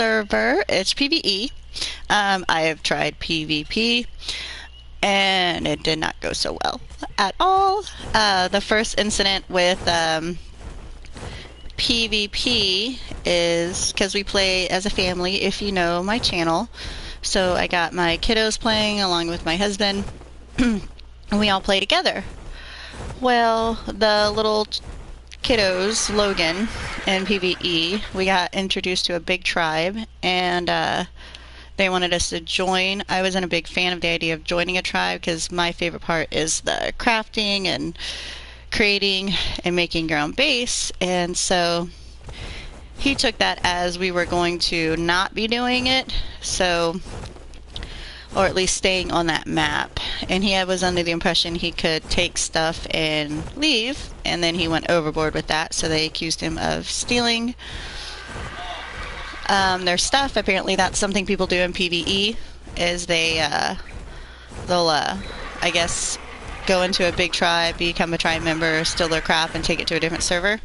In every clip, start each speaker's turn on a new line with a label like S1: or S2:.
S1: server. It's PvE. I have tried PvP, and it did not go so well at all. The first incident with PvP is because we play as a family, if you know my channel. So I got my kiddos playing along with my husband, and we all play together. Well, the little kiddos, Logan, in PvE, we got introduced to a big tribe, and they wanted us to join. I wasn't a big fan of the idea of joining a tribe because my favorite part is the crafting and creating and making your own base, and so he took that as we were going to not be doing it, so, or at least staying on that map, and he was under the impression he could take stuff and leave, and then he went overboard with that, so they accused him of stealing their stuff. Apparently that's something people do in PvE, is they'll I guess go into a big tribe, become a tribe member, steal their crap, and take it to a different server.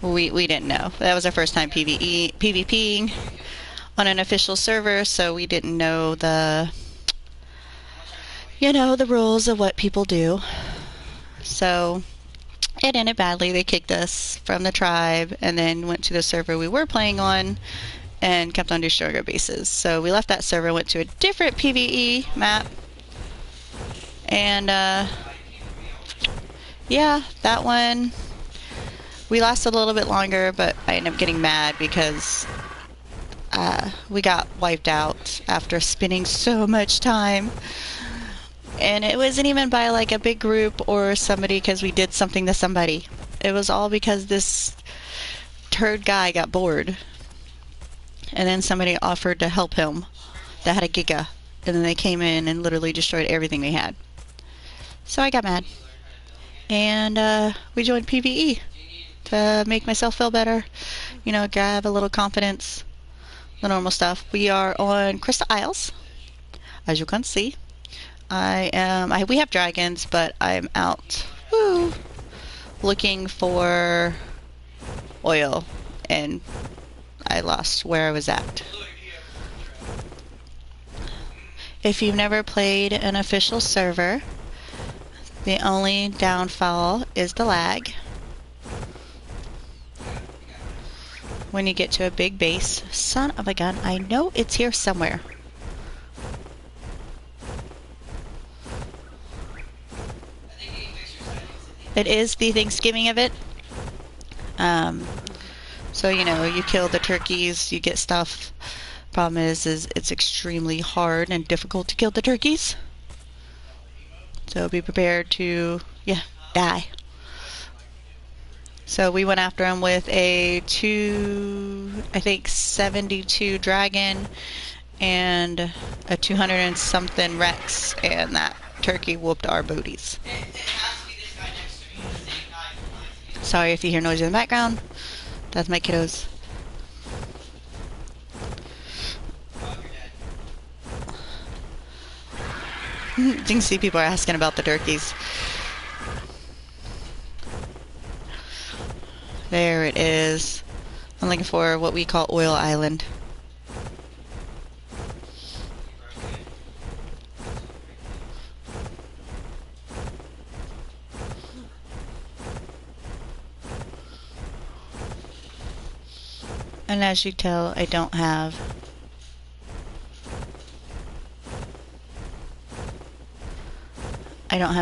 S1: We didn't know. That was our first time PvPing on an official server, so we didn't know the rules of what people do. So it ended badly. They kicked us from the tribe and then went to the server we were playing on and kept on destroying our bases. So we left that server, went to a different PvE map, and yeah, that one we lasted a little bit longer, but I ended up getting mad because we got wiped out after spending so much time. And it wasn't even by like a big group or somebody because we did something to somebody. It was all because this turd guy got bored. And then somebody offered to help him that had a giga. And then they came in and literally destroyed everything they had. So I got mad. And we joined PvE to make myself feel better. You know, grab a little confidence. The normal stuff. We are on Crystal Isles, as you can see. We have dragons, but I'm out looking for oil, and I lost where I was at. If you've never played an official server, the only downfall is the lag. When you get to a big base, son of a gun, I know it's here somewhere. It is the Thanksgiving of it. So, you know, you kill the turkeys, you get stuff. Problem is it's extremely hard and difficult to kill the turkeys. So be prepared to, die. So we went after him with a 72 dragon and a 200 and something Rex, and that turkey whooped our booties. Sorry if you hear noise in the background. That's my kiddos. You can see people are asking about the turkeys. There it is. I'm looking for what we call Oil Island. And as you tell, I don't have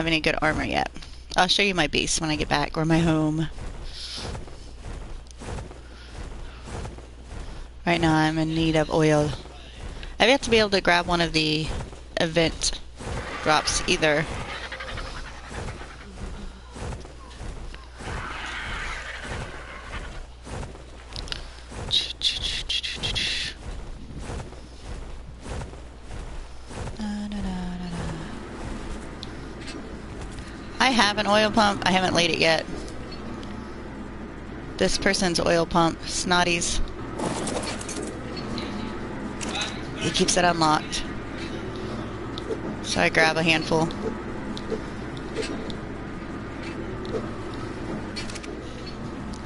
S1: any good armor yet. I'll show you my base when I get back, or my home. Right now I'm in need of oil. I've yet to be able to grab one of the event drops either. I have an oil pump. I haven't laid it yet. This person's oil pump, Snotty's. He keeps it unlocked. So I grab a handful.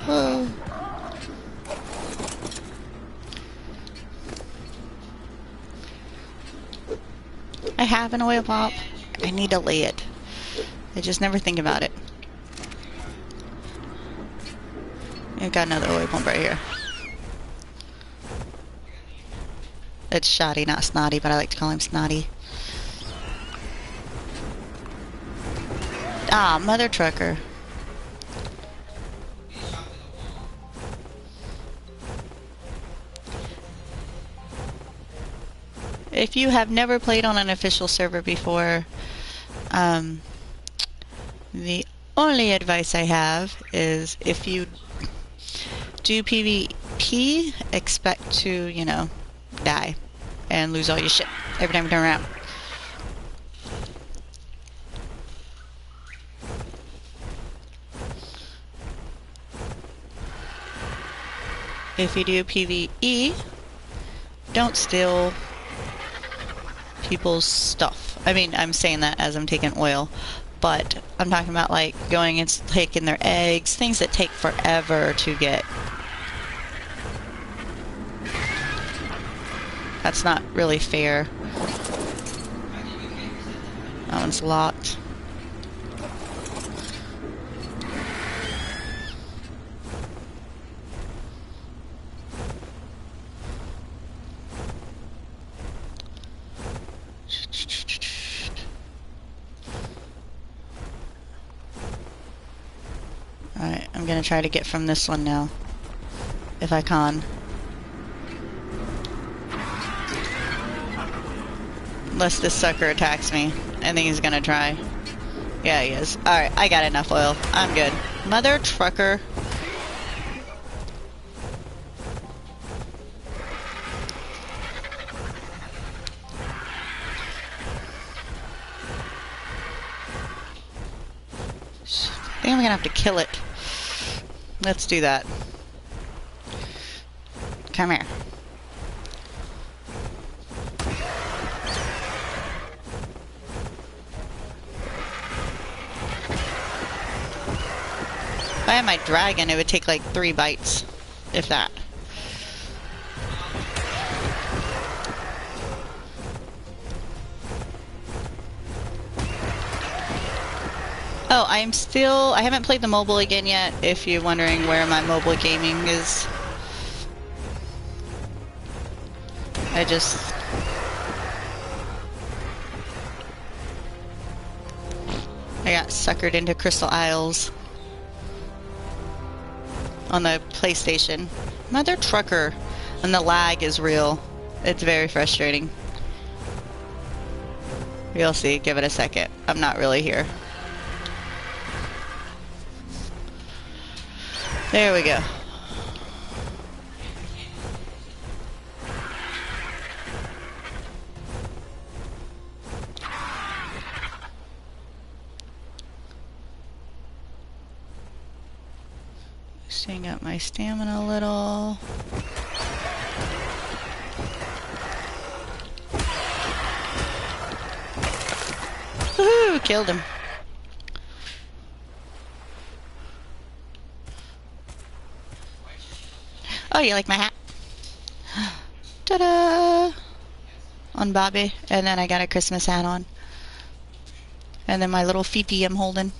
S1: Oh. I have an oil pop. I need to lay it. I just never think about it. I've got another oil pump right here. It's Shoddy, not Snotty, but I like to call him Snotty. Ah, mother trucker. If you have never played on an official server before, the only advice I have is if you do PvP, expect to, you know, die and lose all your shit every time you turn around. If you do PvE, don't steal people's stuff. I mean, I'm saying that as I'm taking oil, but I'm talking about like going and taking their eggs, things that take forever to get. That's not really fair. That one's locked. Alright, I'm gonna try to get from this one now, if I can. Unless this sucker attacks me. I think he's gonna try. Yeah, he is. Alright, I got enough oil. I'm good. Mother trucker. I think I'm gonna have to kill it. Let's do that. Come here. If I had my dragon, it would take like 3 bites, if that. Oh, I haven't played the mobile again yet, if you're wondering where my mobile gaming is. I got suckered into Crystal Isles on the PlayStation. Mother trucker. And the lag is real. It's very frustrating. You'll see. Give it a second. I'm not really here. There we go. Boosting up my stamina a little. Woohoo! Killed him. Oh, you like my hat? Ta-da! On Bobby. And then I got a Christmas hat on. And then my little feety I'm holding.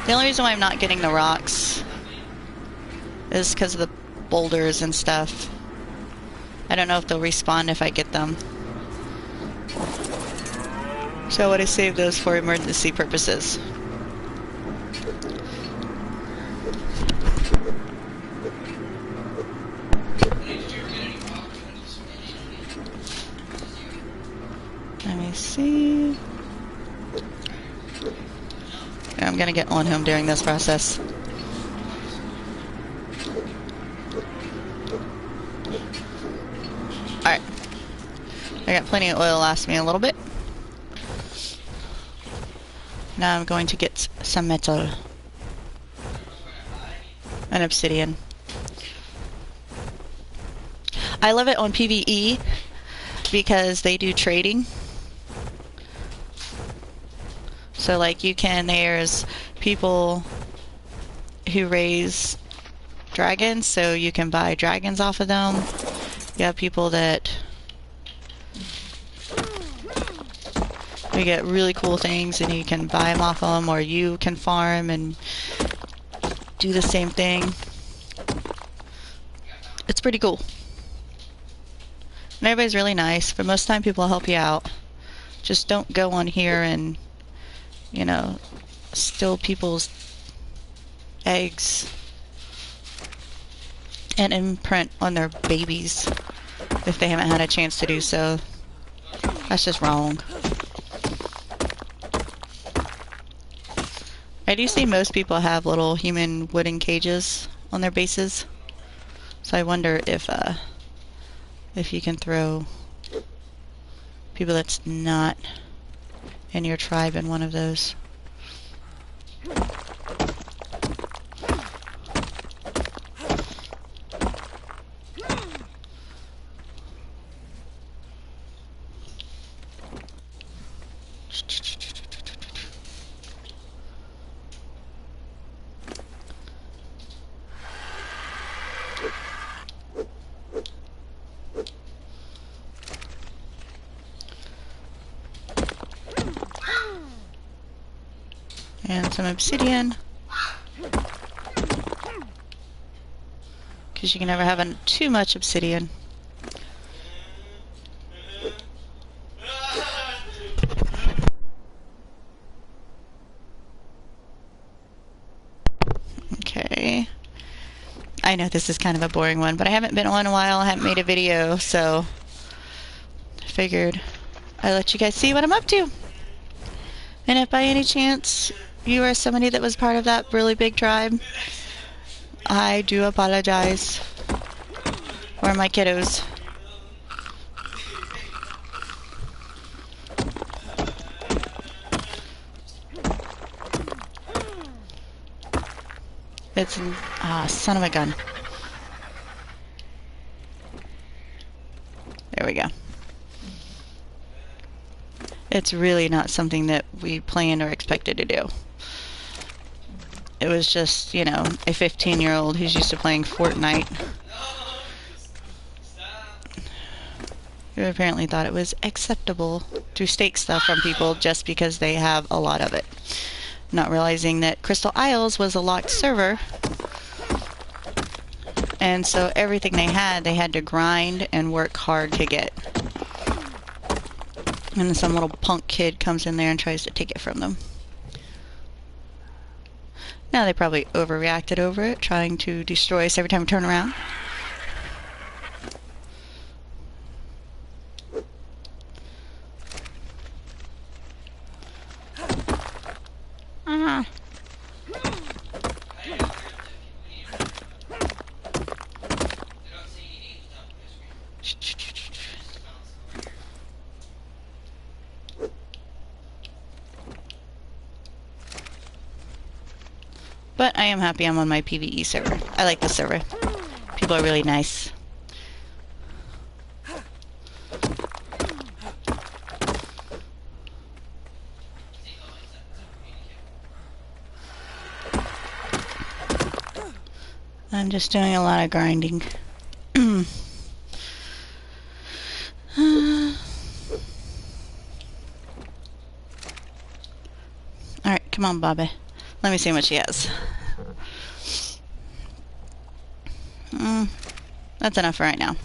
S1: The only reason why I'm not getting the rocks is because of the boulders and stuff. I don't know if they'll respawn if I get them. So I want to save those for emergency purposes. Let me see. I'm gonna get on him during this process. Alright. I got plenty of oil, last me a little bit. Now I'm going to get some metal. An obsidian. I love it on PvE because they do trading. So like there's people who raise dragons, so you can buy dragons off of them. You have people that you get really cool things and you can buy them off of them, or you can farm and do the same thing. It's pretty cool. And everybody's really nice. For most time, people will help you out. Just don't go on here and, you know, steal people's eggs and imprint on their babies if they haven't had a chance to do so. That's just wrong. I do see most people have little human wooden cages on their bases. So I wonder if you can throw people that's not in your tribe in one of those. And some obsidian, because you can never have too much obsidian. Okay. I know this is kind of a boring one, but I haven't been on in a while. I haven't made a video, so I figured I'd let you guys see what I'm up to. And if by any chance you are somebody that was part of that really big tribe, I do apologize. Or my kiddos. It's son of a gun. There we go. It's really not something that we planned or expected to do. It was just, you know, a 15-year-old who's used to playing Fortnite who apparently thought it was acceptable to stake stuff from people just because they have a lot of it. Not realizing that Crystal Isles was a locked server, and so everything they had to grind and work hard to get. And then some little punk kid comes in there and tries to take it from them. Now they probably overreacted over it, trying to destroy us every time we turn around. But I am happy I'm on my PvE server. I like this server. People are really nice. I'm just doing a lot of grinding. Alright, come on, Bobby. Let me see what she has. That's enough for right now.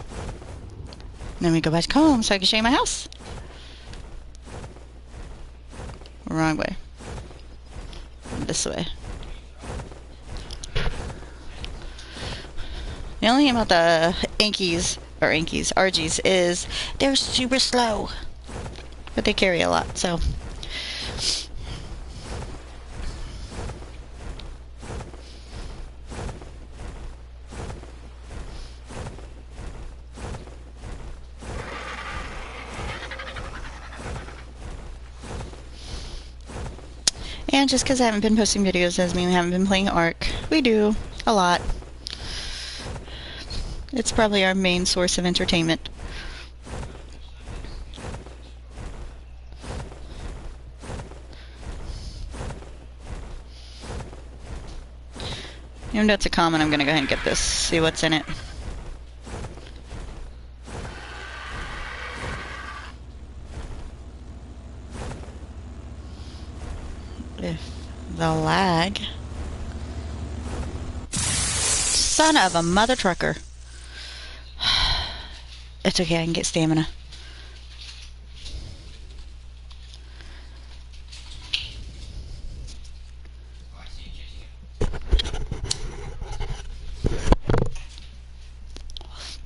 S1: Then we go back home so I can show you my house. Wrong way. This way. The only thing about the RGs, is they're super slow. But they carry a lot, so. And just because I haven't been posting videos doesn't mean we haven't been playing Ark. We do. A lot. It's probably our main source of entertainment. Even though it's a common, I'm gonna go ahead and get this, see what's in it. If the lag. Son of a mother trucker. It's okay, I can get stamina.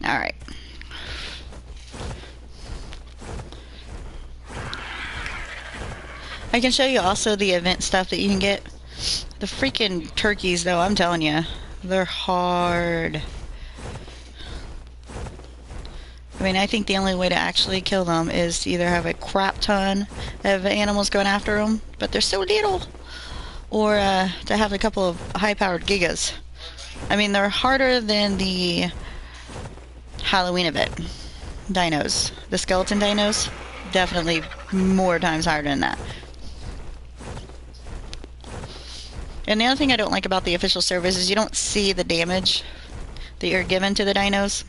S1: Alright. I can show you also the event stuff that you can get. The freaking turkeys, though, I'm telling you, they're hard. I mean, I think the only way to actually kill them is to either have a crap ton of animals going after them, but they're so little, or to have a couple of high-powered gigas. I mean, they're harder than the Halloween event dinos. The skeleton dinos, definitely more times harder than that. And the other thing I don't like about the official servers is you don't see the damage that you're given to the dinos.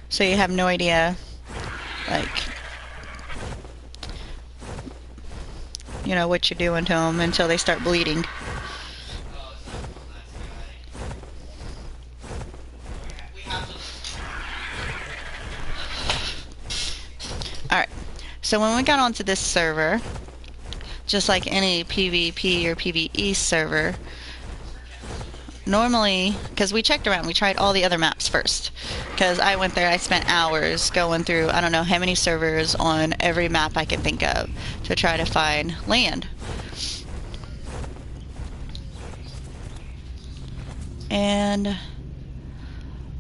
S1: So you have no idea, like, you know, what you're doing to them until they start bleeding. Alright, so when we got onto this server, just like any PvP or PvE server, normally, because we checked around, we tried all the other maps first. Because I went there, I spent hours going through, I don't know how many servers on every map I can think of to try to find land. And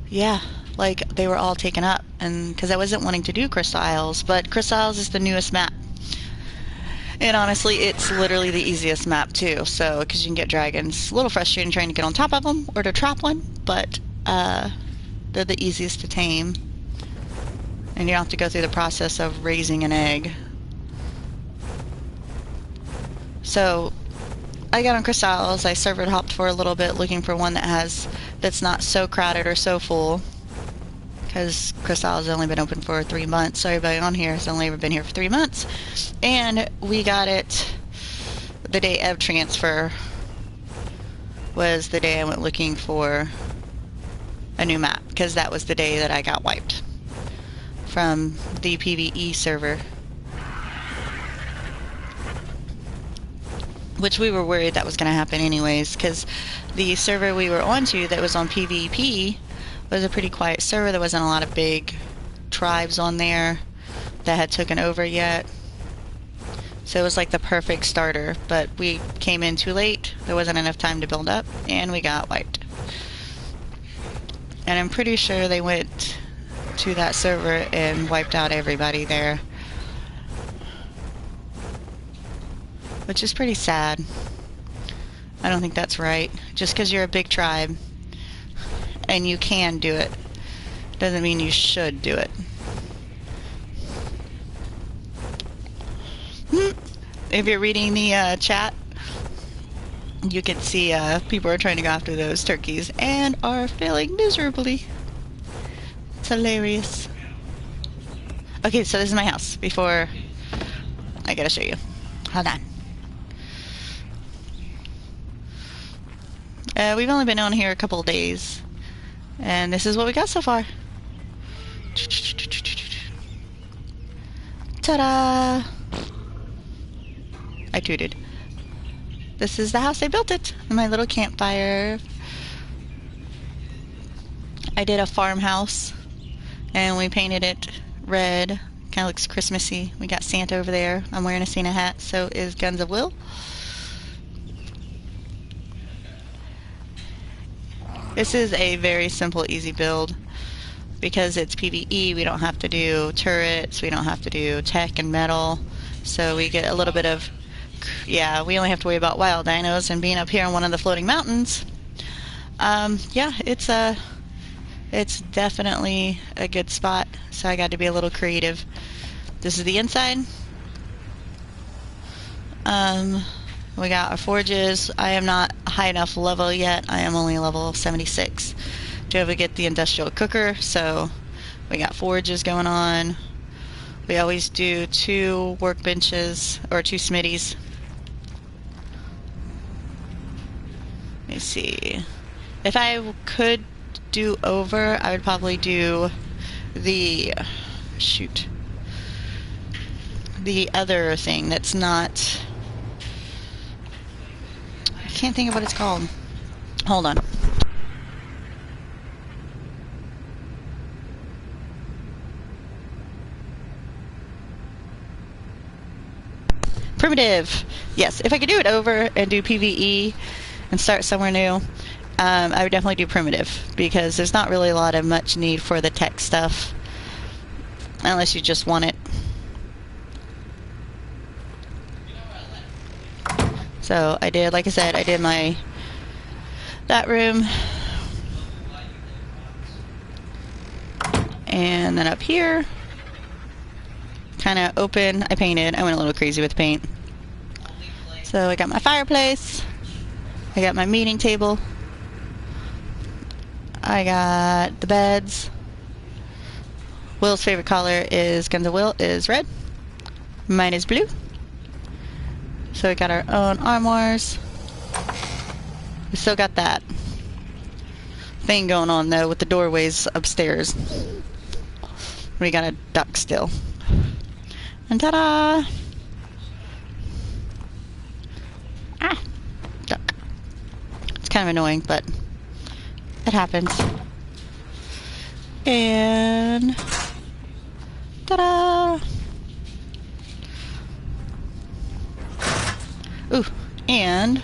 S1: yeah, like they were all taken up, and because I wasn't wanting to do Crystal Isles, but Crystal Isles is the newest map. And honestly, it's literally the easiest map too, so, because you can get dragons. A little frustrating trying to get on top of them or to trap one, but they're the easiest to tame. And you don't have to go through the process of raising an egg. So, I got on Crystal Isles, I server hopped for a little bit looking for one that's not so crowded or so full. Because Crystal Isles has only been open for 3 months, so everybody on here has only ever been here for 3 months. And we got it the day of transfer was the day I went looking for a new map, because that was the day that I got wiped from the PvE server. Which we were worried that was going to happen anyways, because the server we were onto that was on PvP was a pretty quiet server. There wasn't a lot of big tribes on there that had taken over yet. So it was like the perfect starter, but we came in too late. There wasn't enough time to build up, and we got wiped. And I'm pretty sure they went to that server and wiped out everybody there. Which is pretty sad. I don't think that's right. Just because you're a big tribe and you can do it doesn't mean you should do it. If you're reading the chat, you can see people are trying to go after those turkeys and are failing miserably. It's hilarious. Okay, so this is my house. Before I gotta show you. Hold on. We've only been on here a couple of days, and this is what we got so far. Ta-da! I tooted. This is the house I built it. My little campfire. I did a farmhouse, and we painted it red. Kind of looks Christmassy. We got Santa over there. I'm wearing a Santa hat, so is Guns of Will. This is a very simple, easy build. Because it's PvE, we don't have to do turrets, we don't have to do tech and metal. So we get a little bit of, yeah, we only have to worry about wild dinos and being up here on one of the floating mountains. Yeah, it's definitely a good spot. So I got to be a little creative. This is the inside. We got our forges. I am not high enough level yet. I am only level 76 to be able to get the industrial cooker. So we got forges going on. We always do 2 workbenches or 2 smithies. Let me see. If I could do over, I would probably do the the other thing that's not, I can't think of what it's called. Hold on. Primitive. Yes, if I could do it over and do PvE and start somewhere new, I would definitely do primitive, because there's not really a lot of much need for the tech stuff unless you just want it. So I did, like I said, I did that room, and then up here, kind of open, I painted. I went a little crazy with paint. So I got my fireplace, I got my meeting table, I got the beds. Will's favorite color is, Guns of Will, is red. Mine is blue. So we got our own armoires. We still got that thing going on though with the doorways upstairs. We got a duck still. And ta-da! Ah! Duck. It's kind of annoying, but it happens. And ta-da! Ooh, and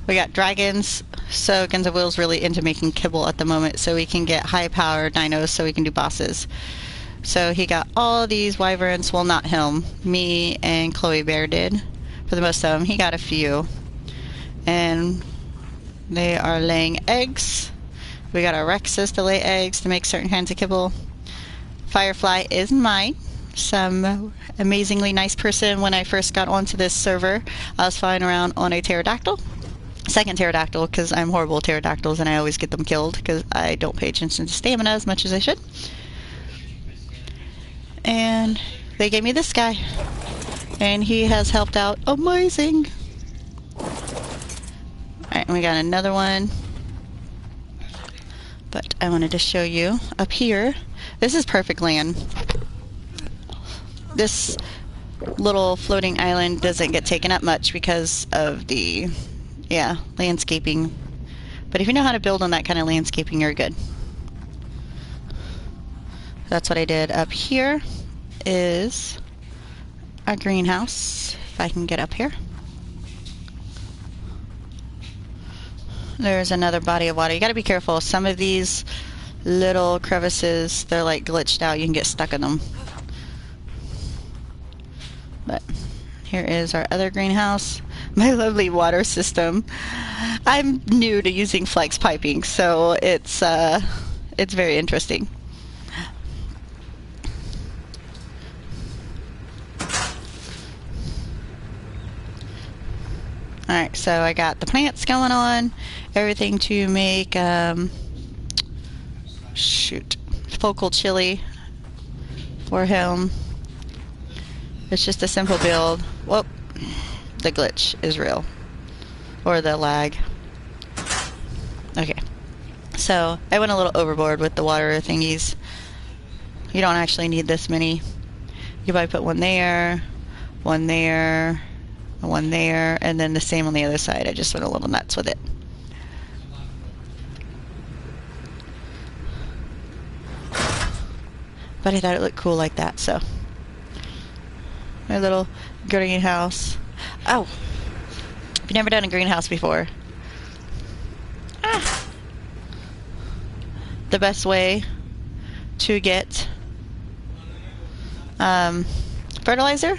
S1: we got dragons. So Guns of Will's really into making kibble at the moment, so we can get high power dinos so we can do bosses. So he got all these wyverns. Well, not him. Me and Chloe Bear did for the most of them. He got a few. And they are laying eggs. We got our Rexes to lay eggs to make certain kinds of kibble. Firefly is mine. Some amazingly nice person. When I first got onto this server, I was flying around on a pterodactyl. Second pterodactyl, because I'm horrible at pterodactyls and I always get them killed because I don't pay attention to stamina as much as I should. And they gave me this guy. And he has helped out amazing. Alright, and we got another one. But I wanted to show you up here. This is perfect land. This little floating island doesn't get taken up much because of the, landscaping. But if you know how to build on that kind of landscaping, you're good. That's what I did up here. Is our greenhouse. If I can get up here. There's another body of water. You gotta be careful. Some of these little crevices, they're like glitched out. You can get stuck in them. But here is our other greenhouse. My lovely water system. I'm new to using flex piping, so it's very interesting. Alright, so I got the plants going on, everything to make focal chili for him. It's just a simple build. Whoop, the glitch is real. Or the lag. Okay. So, I went a little overboard with the water thingies. You don't actually need this many. You probably put one there, one there, one there, and then the same on the other side. I just went a little nuts with it. But I thought it looked cool like that, so. My little greenhouse. Oh! If you've never done a greenhouse before. The best way to get fertilizer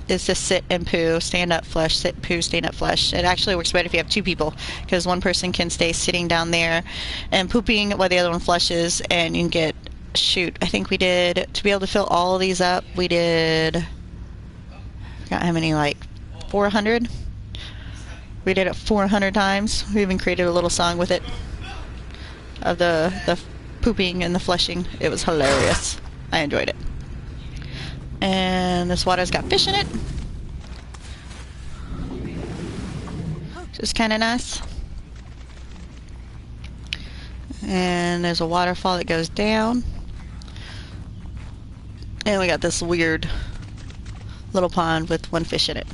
S1: is to sit and poo, stand up, flush, sit, poo, stand up, flush. It actually works better if you have 2 people, because one person can stay sitting down there and pooping while the other one flushes, and you can get shoot, I think we did, to be able to fill all of these up, we did, I forgot how many, like 400? We did it 400 times. We even created a little song with it of the pooping and the flushing. It was hilarious. I enjoyed it. And this water's got fish in it. Just kind of nice. And there's a waterfall that goes down. And we got this weird little pond with one fish in it.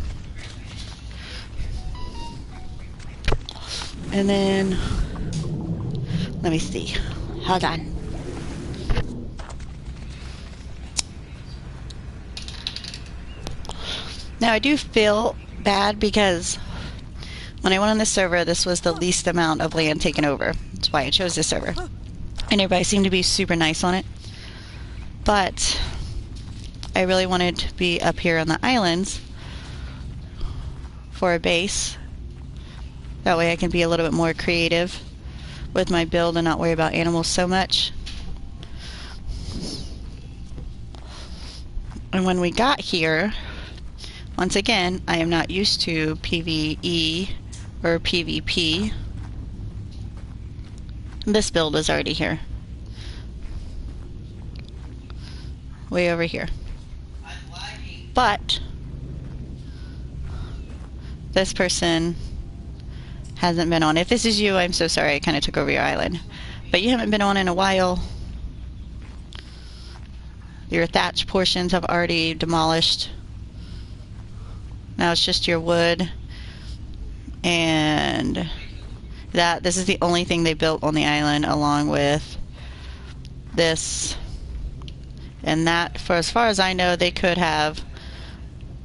S1: And then, let me see. Hold on. Now I do feel bad because when I went on this server, this was the least amount of land taken over. That's why I chose this server. And everybody seemed to be super nice on it. But I really wanted to be up here on the islands for a base. That way I can be a little bit more creative with my build and not worry about animals so much. And when we got here, once again, I am not used to PvE or PvP. This build is already here. Way over here. But this person hasn't been on. If this is you, I'm so sorry I kind of took over your island. But you haven't been on in a while. Your thatch portions have already demolished. Now it's just your wood. And this is the only thing they built on the island, along with this. And that, for as far as I know, they could have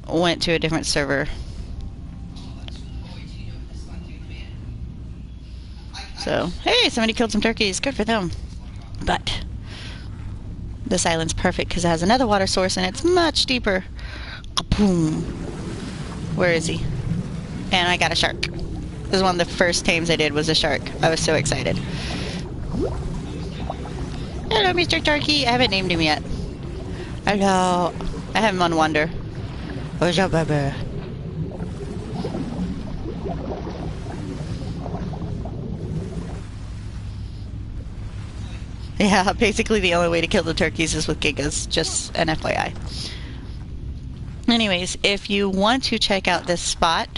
S1: went to a different server. So, hey, somebody killed some turkeys. Good for them. But this island's perfect because it has another water source and it's much deeper. Boom. Where is he? And I got a shark. This is one of the first tames I did was a shark. I was so excited. Hello, Mr. Turkey. I haven't named him yet. Hello. I have him on Wonder. What's up, baby? Yeah, basically the only way to kill the turkeys is with gigas, just an FYI. Anyways, if you want to check out this spot,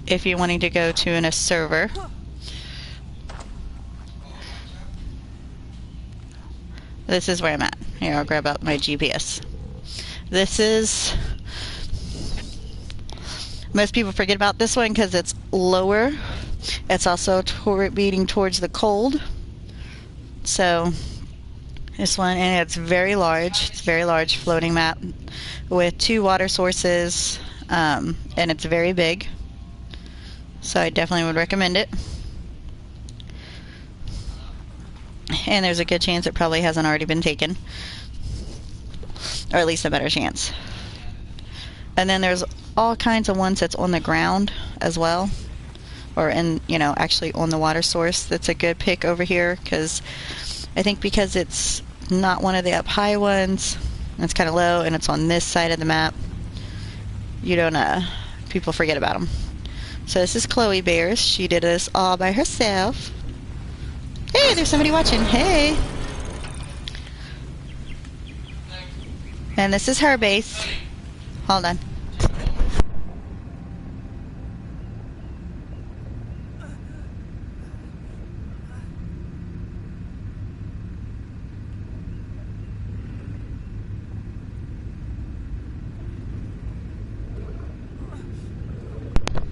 S1: if you're wanting to go to a server, this is where I'm at. Here, I'll grab out my GPS. This is... Most people forget about this one because it's lower. It's also beating towards the cold. So, this one, and it's very large. It's a very large floating map with 2 water sources, and it's very big. So I definitely would recommend it. And there's a good chance it probably hasn't already been taken. Or at least a better chance. And then there's all kinds of ones that's on the ground as well. Or in, actually on the water source. That's a good pick over here, because I think because it's not one of the up high ones, it's kind of low, and it's on this side of the map, you don't, people forget about them. So this is Chloe Bears. She did this all by herself. Hey, there's somebody watching. Hey. And this is her base. Hold on.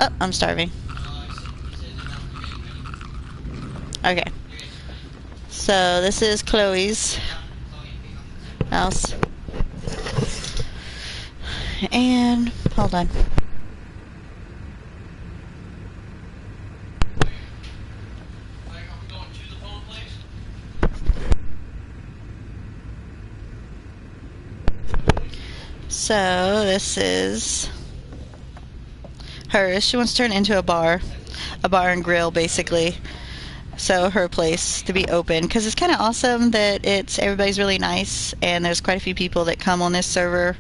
S1: Oh, I'm starving. Okay. So this is Chloe's house. And hold on. So this is hers. She wants to turn it into a bar and grill, basically. So her place to be open, because it's kind of awesome that everybody's really nice, and there's quite a few people that come on this server.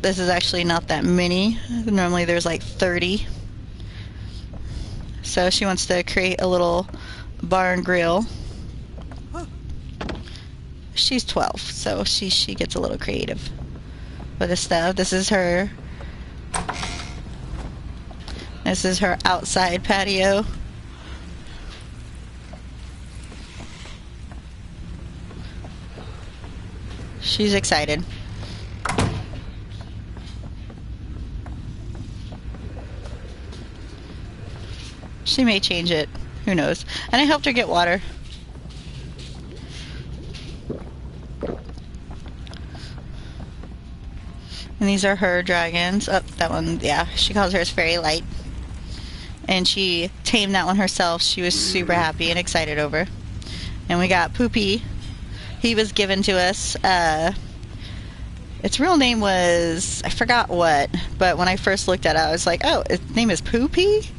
S1: This is actually not that many. Normally there's like 30. So she wants to create a little bar and grill. She's 12, so she gets a little creative with this stuff. This is her outside patio. She's excited. She may change it. Who knows? And I helped her get water. And these are her dragons. Oh, that one, yeah, she calls hers Fairy Light. And she tamed that one herself. She was super happy and excited over. And we got Poopy. He was given to us. Its real name was, I forgot what, but when I first looked at it, I was like, oh, its name is Poopy?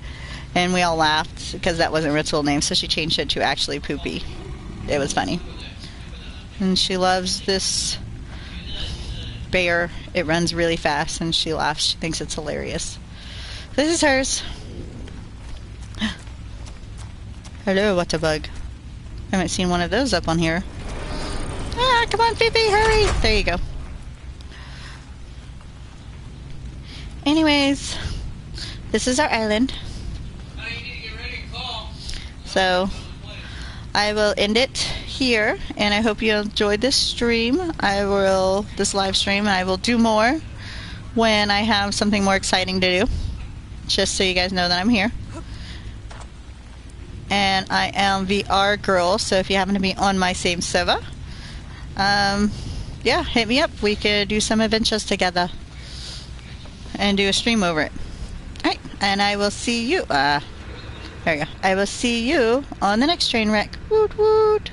S1: And we all laughed because that wasn't its real name, so she changed it to actually Poopy. It was funny. And she loves this bear. It runs really fast, and she laughs. She thinks it's hilarious. This is hers. Hello, what a bug. I haven't seen one of those up on here. Ah, come on, Phoebe, hurry! There you go. Anyways, this is our island. So, I will end it here, and I hope you enjoyed this stream. This live stream, and I will do more when I have something more exciting to do, just so you guys know that I'm here. And I am VR Girl, so if you happen to be on my same server, yeah, hit me up. We could do some adventures together and do a stream over it. Alright, and I will see you, there you go. I will see you on the next train wreck. Woot woot!